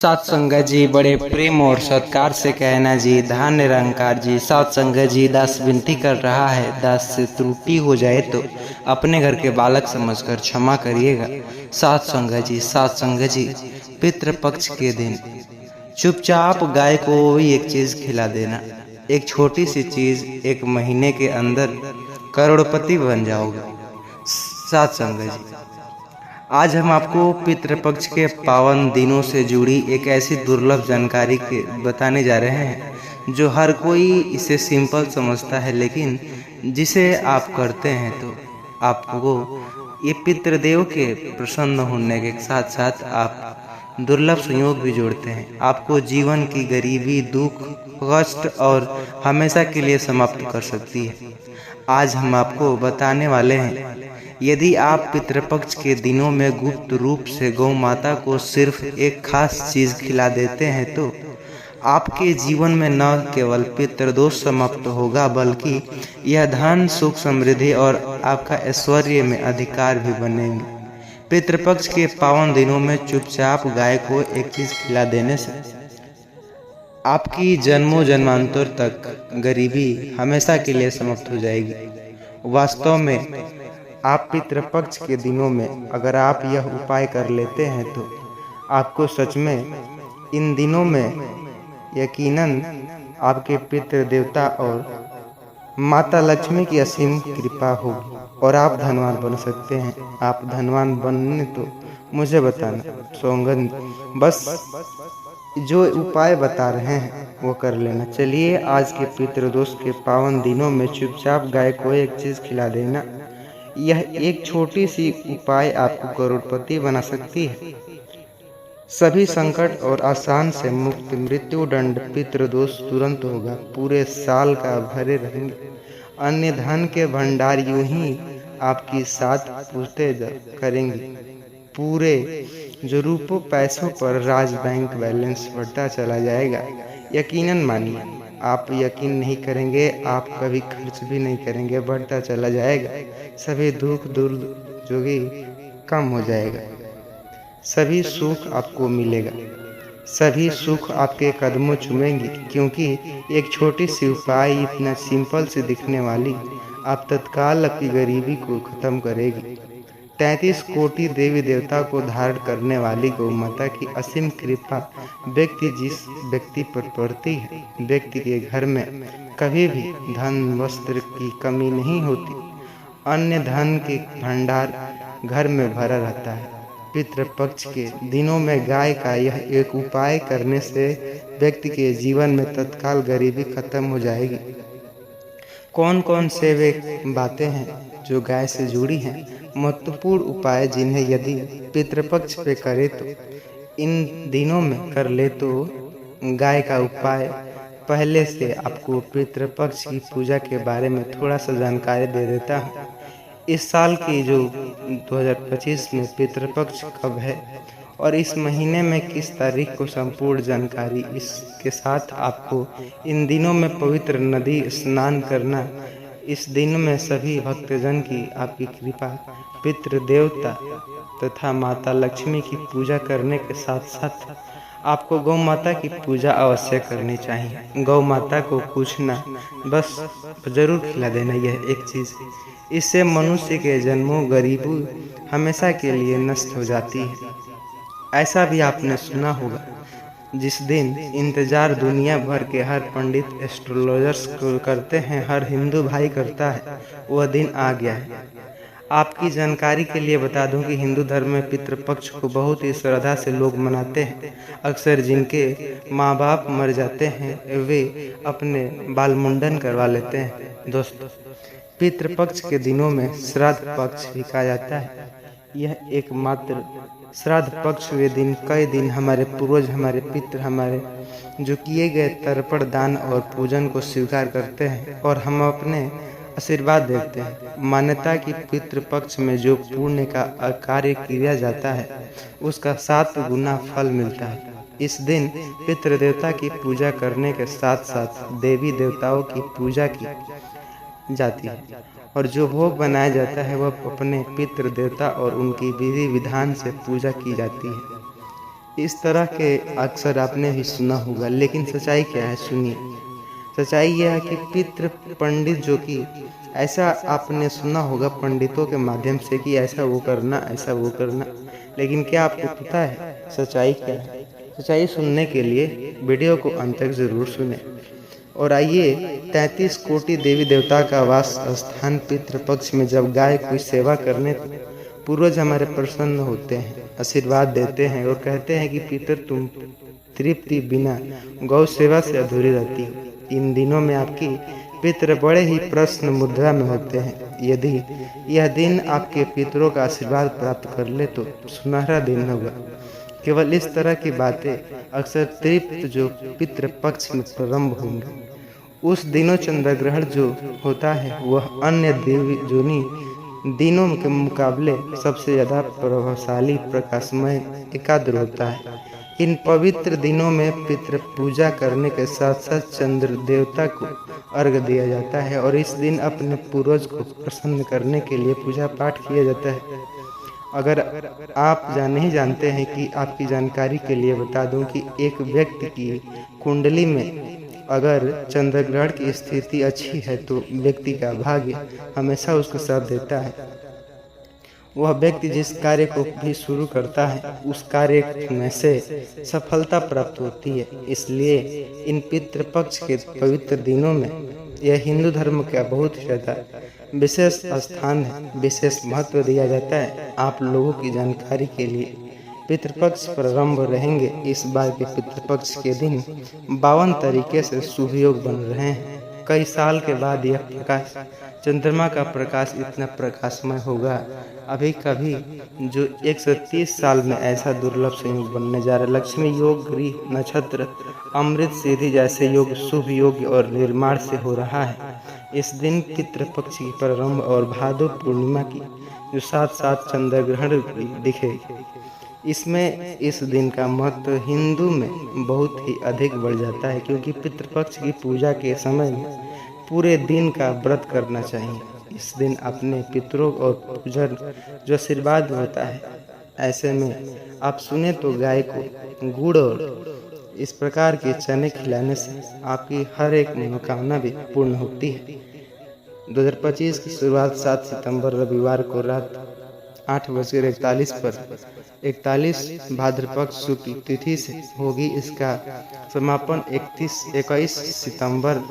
सत्संग जी बड़े प्रेम और सत्कार से कहना जी। धन निरंकार जी। सत्संग जी, दास विनती कर रहा है, दास से त्रुटि हो जाए तो अपने घर के बालक समझकर क्षमा करिएगा। सत्संग जी, पितृपक्ष के दिन चुपचाप गाय को भी एक चीज खिला देना। एक छोटी सी चीज, 1 महीने के अंदर करोड़पति बन जाओगे। सत्संग जी, आज हम आपको पितृपक्ष के पावन दिनों से जुड़ी एक ऐसी दुर्लभ जानकारी के बताने जा रहे हैं जो हर कोई इसे सिंपल समझता है, लेकिन जिसे आप करते हैं तो आपको ये पितृदेव के प्रसन्न होने के साथ साथ आप दुर्लभ संयोग भी जोड़ते हैं। आपको जीवन की गरीबी, दुख, कष्ट और हमेशा के लिए समाप्त कर सकती है। आज हम आपको बताने वाले हैं, यदि आप पितृपक्ष के दिनों में गुप्त रूप से गौ माता को सिर्फ एक खास चीज खिला देते हैं तो आपके जीवन में न केवल पितृदोष समाप्त होगा, बल्कि यह धन, सुख, समृद्धि और आपका ऐश्वर्य में अधिकार भी बनेंगे। पितृपक्ष के पावन दिनों में चुपचाप गाय को एक चीज खिला देने से आपकी जन्मों जन्मांतर तक गरीबी हमेशा के लिए समाप्त हो जाएगी। वास्तव में आप पितृपक्ष के दिनों में अगर आप यह उपाय कर लेते हैं तो आपको सच में इन दिनों में यकीनन आपके पितृ देवता और माता लक्ष्मी की असीम कृपा होगी और आप धनवान बन सकते हैं। आप धनवान बनने तो मुझे बताना, सौगंध बस जो उपाय बता रहे हैं वो कर लेना। चलिए, आज के पितृदोष के पावन दिनों में चुपचाप गाय को एक चीज खिला देना। यह एक छोटी सी उपाय आपको करोड़पति बना सकती है। सभी संकट और आसान से मुक्त, मृत्यु दंड, पितृदोष तुरंत होगा। पूरे साल का भरे रहेंगे। अन्य धन के भंडार यूं ही आपकी साथ पूछते करेंगे। पूरे जो रुपयों पैसों पर राज बैंक बैलेंस बढ़ता चला जाएगा। यकीनन मानिए, आप यकीन नहीं करेंगे, आप कभी खर्च भी नहीं करेंगे, बढ़ता चला जाएगा। सभी दुख दर्द जो भी कम हो जाएगा। सभी सुख आपको मिलेगा। सभी सुख आपके कदमों चूमेंगे, क्योंकि एक छोटी सी उपाय इतना सिंपल से दिखने वाली आप तत्काल आपकी गरीबी को खत्म करेगी। 33 कोटि देवी देवता को धारण करने वाली गौ माता की असीम कृपा जिस व्यक्ति पर पड़ती है, व्यक्ति के घर में कभी भी धन वस्त्र की कमी नहीं होती। अन्य धन के भंडार घर में भरा रहता है। पितृपक्ष के दिनों में गाय का यह एक उपाय करने से व्यक्ति के जीवन में तत्काल गरीबी खत्म हो जाएगी। कौन कौन से वे बातें हैं जो गाय से जुड़ी हैं, महत्वपूर्ण उपाय जिन्हें यदि पितृपक्ष पे करे तो इन दिनों में कर ले तो गाय का उपाय। पहले से आपको पितृपक्ष की पूजा के बारे में थोड़ा सा जानकारी दे देता हूँ। इस साल की जो 2025 में पितृपक्ष कब है और इस महीने में किस तारीख को, संपूर्ण जानकारी इसके साथ आपको इन दिनों में पवित्र नदी स्नान करना। इस दिन में सभी भक्तजन की आपकी कृपा, पितृदेवता तथा माता लक्ष्मी की पूजा करने के साथ साथ आपको गौ माता की पूजा अवश्य करनी चाहिए। गौ माता को कुछ ना बस जरूर खिला देना यह एक चीज़। इससे मनुष्य के जन्मों गरीबी हमेशा के लिए नष्ट हो जाती है। ऐसा भी आपने सुना होगा, जिस दिन इंतजार दुनिया भर के हर पंडित, एस्ट्रोलॉजर्स को करते हैं, हर हिंदू भाई करता है, वह दिन आ गया है। आपकी जानकारी के लिए बता दूं कि हिंदू धर्म में पितृपक्ष को बहुत ही श्रद्धा से लोग मनाते हैं। अक्सर जिनके माँ बाप मर जाते हैं वे अपने बाल मुंडन करवा लेते हैं। दोस्तों, पितृपक्ष के दिनों में श्राद्ध पक्ष भी कहा जाता है। यह एकमात्र श्राद्ध पक्ष वे दिन, कई दिन हमारे पूर्वज, हमारे पितृ, हमारे जो किए गए तर्पण, दान और पूजन को स्वीकार करते हैं और हम अपने आशीर्वाद देते हैं। मान्यता की पितृपक्ष में जो पुण्य का कार्य किया जाता है उसका 7 गुना फल मिलता है। इस दिन पितृदेवता की पूजा करने के साथ साथ देवी देवताओं की पूजा की जाती है और जो भोग बनाया जाता है वह अपने पितृ देवता और उनकी विधि विधान से पूजा की जाती है। इस तरह के अक्सर आपने भी सुना होगा, लेकिन सच्चाई क्या है सुनिए। सच्चाई यह है कि पितृ पंडित जो कि ऐसा आपने सुना होगा पंडितों के माध्यम से कि ऐसा वो करना, ऐसा वो करना, लेकिन क्या आपको पता है सच्चाई क्या है? सच्चाई सुनने के लिए वीडियो को अंत तक जरूर सुने। और आइए 33 कोटि देवी देवता का वास स्थान पितृपक्ष में जब गाय कोई सेवा करने पूर्वज हमारे प्रसन्न होते हैं, आशीर्वाद देते हैं और कहते हैं कि पितर तुम तृप्ति बिना गौ सेवा से अधूरी रहती हो। इन दिनों में आपकी पितर बड़े ही प्रश्न मुद्रा में होते हैं। यदि यह दिन आपके पितरों का आशीर्वाद प्राप्त कर ले तो सुनहरा दिन होगा। केवल इस तरह की बातें अक्सर तृप्त जो पितृपक्ष में प्रारंभ होंगी। उस दिनों चंद्र ग्रहण जो होता है वह अन्य देवी जोनी दिनों के मुकाबले सबसे ज़्यादा प्रभावशाली, प्रकाशमय, एकाग्र होता है। इन पवित्र दिनों में पितृ पूजा करने के साथ साथ चंद्र देवता को अर्घ्य दिया जाता है और इस दिन अपने पूर्वज को प्रसन्न करने के लिए पूजा पाठ किया जाता है। अगर आप नहीं जानते हैं कि आपकी जानकारी के लिए बता दूं कि एक व्यक्ति की कुंडली में अगर चंद्र ग्रहण की स्थिति अच्छी है तो व्यक्ति का भाग्य हमेशा उसका साथ देता है। वह व्यक्ति जिस कार्य को भी शुरू करता है उस कार्य में से सफलता प्राप्त होती है। इसलिए इन पितृपक्ष के पवित्र दिनों में यह हिंदू धर्म का बहुत ज़्यादा विशेष स्थान है, विशेष महत्व दिया जाता है। आप लोगों की जानकारी के लिए पितृपक्ष प्रारंभ रहेंगे। इस बार के पितृपक्ष के दिन 52 तरीके से शुभ योग बन रहे हैं। कई साल के बाद यह प्रकाश, चंद्रमा का प्रकाश इतना प्रकाशमय होगा अभी कभी जो 130 साल में ऐसा दुर्लभ संयोग बनने जा रहा है। लक्ष्मी योग, गृह नक्षत्र, अमृत सिद्धि जैसे योग शुभ योग और निर्माण से हो रहा है। इस दिन पितृपक्ष की प्रारंभ और भादो पूर्णिमा की जो साथ साथ चंद्र ग्रहण दिखे, इसमें इस दिन का महत्व हिंदू में बहुत ही अधिक बढ़ जाता है, क्योंकि पितृपक्ष की पूजा के समय में पूरे दिन का व्रत करना चाहिए। इस दिन अपने पितरों और पूजन जो आशीर्वाद होता है, ऐसे में आप सुने तो गाय को गुड़ और इस प्रकार के चने खिलाने से आपकी हर एक मनोकामना भी पूर्ण होती है। 2025 की शुरुआत 7 सितंबर रविवार को रात 8:41 पर 41 भाद्रपद शुक्ल तिथि से होगी। इसका समापन 21 सितंबर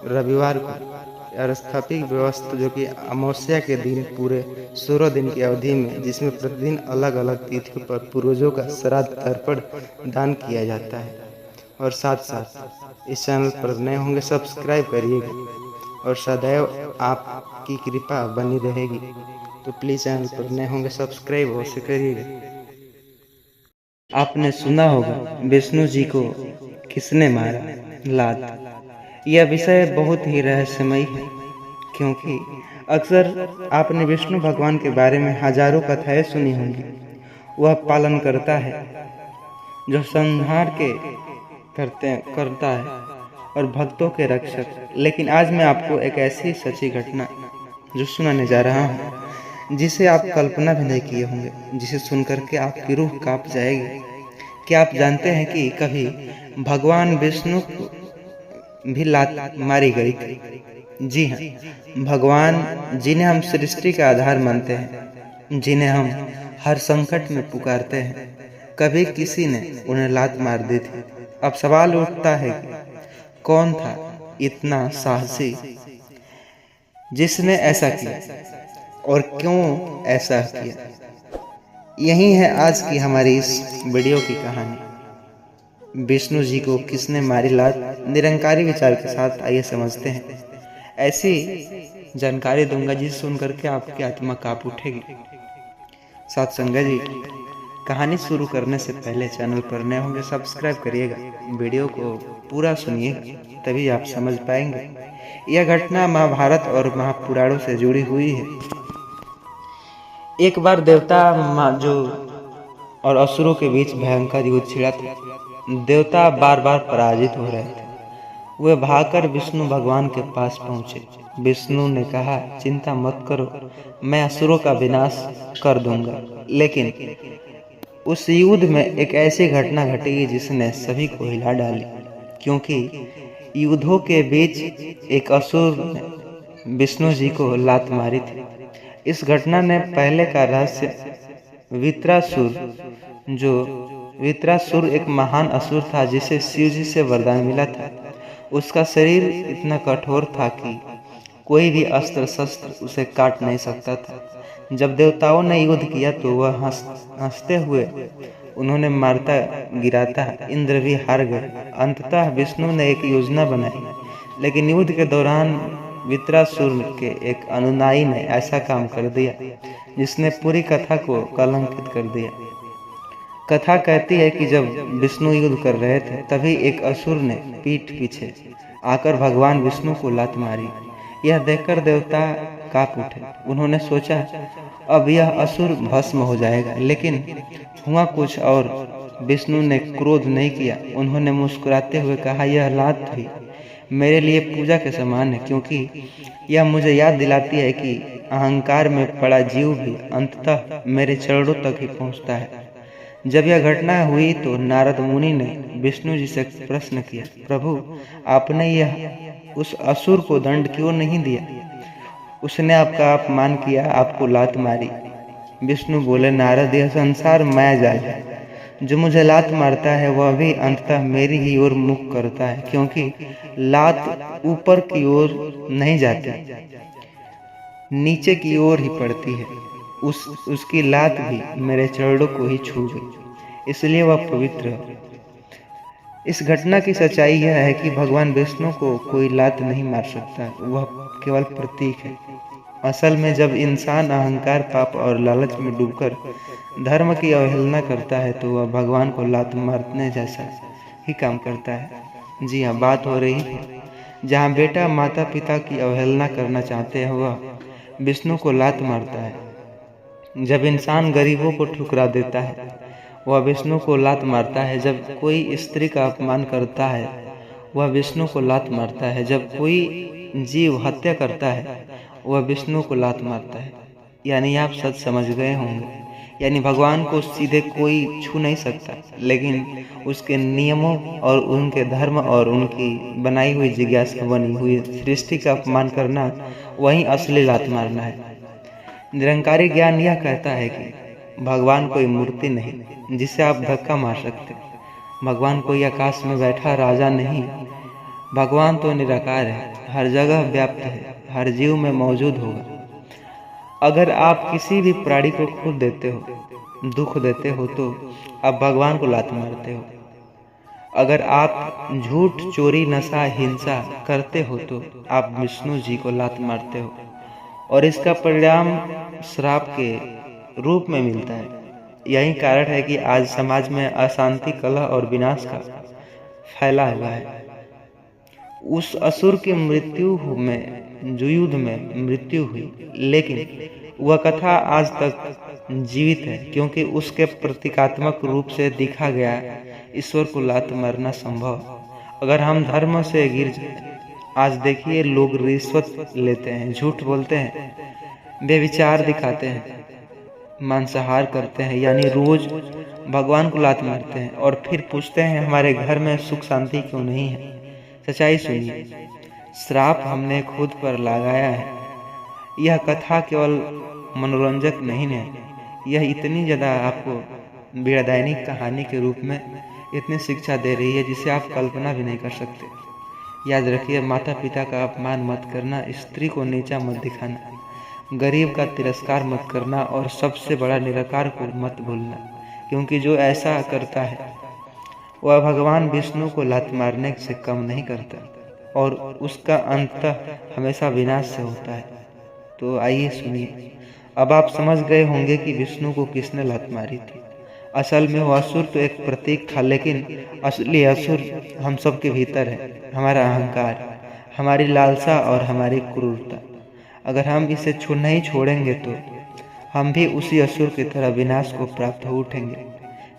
रविवार को स्थापित व्यवस्था जो कि अमावस्या के दिन पूरे 16 दिन की अवधि में, जिसमें प्रतिदिन अलग अलग तिथियों पर पूर्वजों का श्राद्ध तर्पण दान किया जाता है। और साथ साथ इस चैनल पर नए होंगे सब्सक्राइब करिएगा और सदैव आपकी कृपा बनी रहेगी। तो प्लीज़ चैनल पर नए होंगे सब्सक्राइब अवश्य करिएगा। आपने सुना होगा विष्णु जी को किसने मारा, लात। यह विषय बहुत ही रहस्यमय है, क्योंकि अक्सर आपने विष्णु भगवान के बारे में हजारों कथाएं सुनी होंगी। वह पालन करता है, जो संहार के करता है और भक्तों के रक्षक। लेकिन आज मैं आपको एक ऐसी सच्ची घटना जो सुनाने जा रहा हूँ, जिसे आप कल्पना भी नहीं किए होंगे, जिसे सुनकर के आपकी रूह कांप जाएगी। क्या आप जानते हैं कि कभी भगवान विष्णु को भी लात मारी गई थी? जी हाँ, भगवान जिन्हें हम सृष्टि का आधार मानते हैं, जिन्हें हम हर संकट में पुकारते हैं, कभी किसी ने उन्हें लात मार दी थी। अब सवाल उठता है कि कौन था इतना साहसी जिसने ऐसा किया और क्यों ऐसा किया? यही है आज की हमारी इस वीडियो की कहानी। विष्णु जी को किसने मारी लात, निरंकारी विचार के साथ आइए समझते हैं। ऐसी जानकारी दूंगा जिसे सुनकर के आपकी आत्मा कांप उठेगी। साथ संगत जी, कहानी शुरू करने से पहले चैनल पर नए होंगे सब्सक्राइब करिएगा, वीडियो को पूरा सुनिएगा, तभी आप समझ पाएंगे। यह घटना महाभारत और महापुराणों से जुड़ी हुई है। एक बार देवता जो और असुरों के बीच भयंकर युद्ध छिड़ा था। देवता बार बार पराजित हो रहे थे। वे भागकर विष्णु भगवान के पास पहुंचे। विष्णु ने कहा, चिंता मत करो, मैं असुरों का विनाश कर दूंगा, लेकिन उस युद्ध में एक ऐसी घटना घटेगी जिसने सभी को हिला डाली, क्योंकि युद्धों के बीच एक असुर ने विष्णु जी को लात मारी थी। इस घटना ने पहले का रहस्य वित्रासुर एक महान असुर था जिसे शिव जी से वरदान मिला था। उसका शरीर इतना कठोर था कि कोई भी अस्त्र शस्त्र उसे काट नहीं सकता था। जब देवताओं ने युद्ध किया तो वह हंसते हुए उन्होंने मारता गिराता इंद्र भी हार गए। अंततः विष्णु ने एक योजना बनाई, लेकिन युद्ध के दौरान वित्रासुर के एक अनुयायी ने ऐसा काम कर दिया जिसने पूरी कथा को कलंकित कर दिया। कथा कहती है कि जब विष्णु युद्ध कर रहे थे तभी एक असुर ने पीठ पीछे आकर भगवान विष्णु को लात मारी। यह देखकर देवता कांप उठे। उन्होंने सोचा अब यह असुर भस्म हो जाएगा, लेकिन हुआ कुछ और। विष्णु ने क्रोध नहीं किया। उन्होंने मुस्कुराते हुए कहा, यह लात भी मेरे लिए पूजा के समान है, क्योंकि यह मुझे याद दिलाती है कि अहंकार में पड़ा जीव भी अंततः मेरे चरणों तक ही पहुंचता है। जब यह घटना हुई तो नारद मुनि ने विष्णु जी से प्रश्न किया, प्रभु आपने यह उस असुर को दंड क्यों नहीं दिया? उसने आपका अपमान किया, आपको लात मारी। विष्णु बोले, नारद यह संसार मायाजाल है। जो मुझे लात मारता है वह भी अंततः मेरी ही ओर मुख करता है, क्योंकि लात ऊपर की ओर नहीं जाती, नीचे की ओर ही पड़ती है। उसकी लात भी मेरे चरणों को ही छू गई, इसलिए वह पवित्र है। इस घटना की सच्चाई यह है कि भगवान विष्णु को कोई लात नहीं मार सकता, वह केवल प्रतीक है। असल में जब इंसान अहंकार, पाप और लालच में डूबकर धर्म की अवहेलना करता है तो वह भगवान को लात मारने जैसा ही काम करता है। जी हाँ, बात हो रही है जहाँ बेटा माता पिता की अवहेलना करना चाहते हैं वह विष्णु को लात मारता है। जब इंसान गरीबों को ठुकरा देता है वह विष्णु को लात मारता है। जब कोई स्त्री का अपमान करता है वह विष्णु को लात मारता है। जब कोई जीव हत्या करता है वह विष्णु को लात मारता है। यानी आप सच समझ गए होंगे, यानी भगवान को सीधे कोई छू नहीं सकता, लेकिन उसके नियमों और उनके धर्म और उनकी बनाई हुई जिज्ञासा बनी हुई सृष्टि का अपमान करना वही असली लात मारना है। निरंकारी ज्ञान यह कहता है कि भगवान कोई मूर्ति नहीं जिसे आप धक्का मार सकते। भगवान कोई आकाश में बैठा राजा नहीं। भगवान तो निराकार है, हर जगह व्याप्त है, हर जीव में मौजूद होगा। अगर आप किसी भी प्राणी को खुद देते हो, दुख देते हो तो आप भगवान को लात मारते हो। अगर आप झूठ, चोरी, नशा, हिंसा करते हो तो आप विष्णु जी को लात मारते हो, और इसका परिणाम श्राप के रूप में मिलता है। यही कारण है कि आज समाज में अशांति, कलह और विनाश का फैला हुआ है। उस असुर की मृत्यु में जो युद्ध में मृत्यु हुई, लेकिन वह कथा आज तक जीवित है, क्योंकि उसके प्रतीकात्मक रूप से दिखा गया ईश्वर को लात मारना संभव। अगर हम धर्म से गिर जाए, आज देखिए लोग रिश्वत लेते हैं, झूठ बोलते हैं, बेविचार दिखाते हैं, मांसाहार करते हैं, यानी रोज भगवान को लात मारते हैं और फिर पूछते हैं हमारे घर में सुख शांति क्यों नहीं है। सच्चाई सुनिए, श्राप हमने खुद पर लगाया है। यह कथा केवल मनोरंजक नहीं है, यह इतनी ज़्यादा आपको पीड़ादायी कहानी के रूप में इतनी शिक्षा दे रही है जिसे आप कल्पना भी नहीं कर सकते। याद रखिए, माता पिता का अपमान मत करना, स्त्री को नीचा मत दिखाना, गरीब का तिरस्कार मत करना और सबसे बड़ा निराकार को मत भूलना, क्योंकि जो ऐसा करता है वह भगवान विष्णु को लात मारने से कम नहीं करता और उसका अंत हमेशा विनाश से होता है। तो आइए सुनिए, अब आप समझ गए होंगे कि विष्णु को किसने लात मारी थी। असल में वो असुर तो एक प्रतीक था, लेकिन असली असुर हम सब के भीतर है, हमारा अहंकार, हमारी लालसा और हमारी क्रूरता। अगर हम इसे नहीं छोड़ेंगे तो हम भी उसी असुर की तरह विनाश को प्राप्त हो उठेंगे।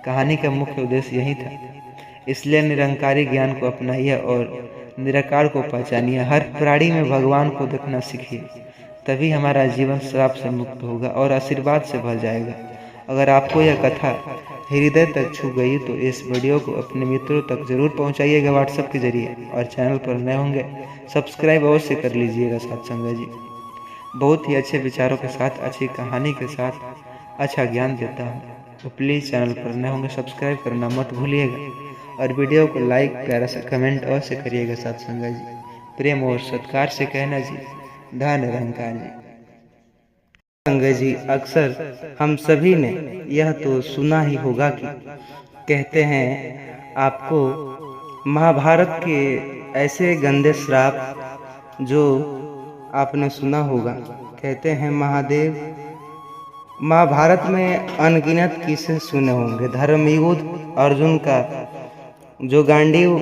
कहानी का मुख्य उद्देश्य यही था, इसलिए निरंकारी ज्ञान को अपनाइए और निराकार को पहचानिए। हर प्राणी में भगवान को देखना सीखिए, तभी हमारा जीवन श्राप से मुक्त होगा और आशीर्वाद से भर जाएगा। अगर आपको यह कथा हृदय तक छू गई तो इस वीडियो को अपने मित्रों तक जरूर पहुंचाइएगा व्हाट्सएप के जरिए, और चैनल पर नए होंगे सब्सक्राइब अवश्य कर लीजिएगा सत्संग जी। बहुत ही अच्छे विचारों के साथ, अच्छी कहानी के साथ अच्छा ज्ञान देता हूँ, तो प्लीज़ चैनल पर नए होंगे सब्सक्राइब करना मत भूलिएगा, और वीडियो को लाइक प्यारा सा कमेंट अवश्य करिएगा सत्संग जी। प्रेम और सत्कार से कहना जी, धन निरंकार जी। संगत जी, अक्सर हम सभी ने यह तो सुना ही होगा कि कहते हैं आपको महाभारत के ऐसे गंदे श्राप जो आपने सुना होगा। कहते हैं महादेव, महाभारत में अनगिनत किस्से सुने होंगे। धर्मयुद्ध अर्जुन का जो गांडीव,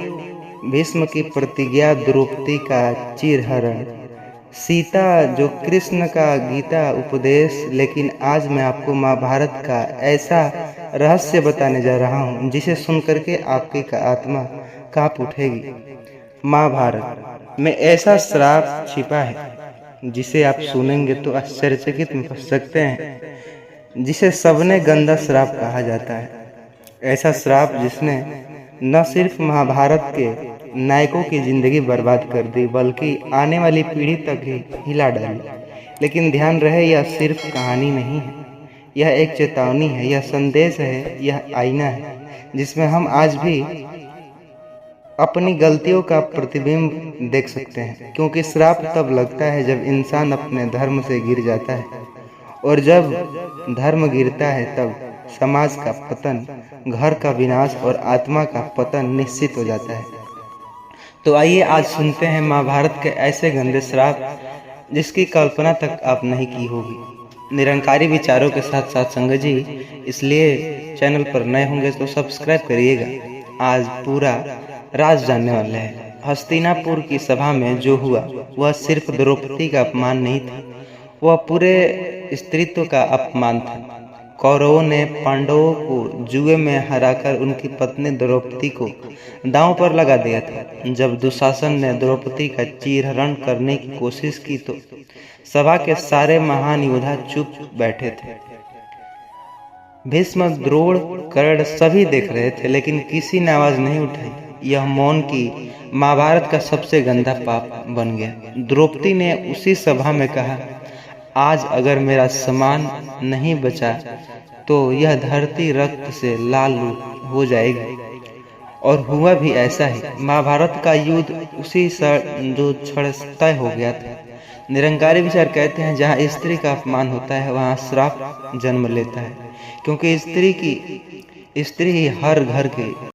भीष्म की प्रतिज्ञा, द्रौपदी का चीरहरण, सीता जो कृष्ण का गीता उपदेश। लेकिन आज मैं आपको महाभारत का ऐसा रहस्य बताने जा रहा हूँ जिसे सुनकर के आपकी आत्मा कांप उठेगी। महाभारत में ऐसा श्राप छिपा है जिसे आप सुनेंगे तो आश्चर्यचकित में फंस सकते हैं, जिसे सबने गंदा श्राप कहा जाता है। ऐसा श्राप जिसने न सिर्फ महाभारत के नायकों की जिंदगी बर्बाद कर दी, बल्कि आने वाली पीढ़ी तक ही हिला डाली। लेकिन ध्यान रहे, यह सिर्फ कहानी नहीं है, यह एक चेतावनी है, यह संदेश है, यह आईना है जिसमें हम आज भी अपनी गलतियों का प्रतिबिंब देख सकते हैं। क्योंकि श्राप तब लगता है जब इंसान अपने धर्म से गिर जाता है, और जब धर्म गिरता है तब समाज का पतन, घर का विनाश और आत्मा का पतन निश्चित हो जाता है। तो आइए आज सुनते हैं महाभारत के ऐसे गंदे श्राप जिसकी कल्पना तक आप नहीं की होगी, निरंकारी विचारों के साथ साथ संगत जी। इसलिए चैनल पर नए होंगे तो सब्सक्राइब करिएगा। आज पूरा राज जानने वाले हैं। हस्तिनापुर की सभा में जो हुआ वह सिर्फ द्रौपदी का अपमान नहीं था, वह पूरे स्त्रीत्व का अपमान था। कौरवों ने पांडवों को जुए में हराकर उनकी पत्नी द्रौपदी को दांव पर लगा दिया था। जब दुशासन ने द्रौपदी का चीरहरण करने की कोशिश की तो सभा के सारे महान योद्धा चुप बैठे थे। भीष्म, द्रोण, कर्ण सभी देख रहे थे, लेकिन किसी ने आवाज नहीं उठाई। यह मौन की महाभारत का सबसे गंदा पाप बन गया। द्रौपदी ने उसी सभा में कहा, आज अगर मेरा सम्मान नहीं बचा तो यह धरती रक्त से लाल हो जाएगी। और हुआ भी ऐसा ही। महाभारत का युद्ध उसी जो क्षण तय हो गया था। निरंकारी विचार कहते हैं, जहाँ स्त्री का अपमान होता है वहाँ श्राप जन्म लेता है, क्योंकि स्त्री ही हर घर की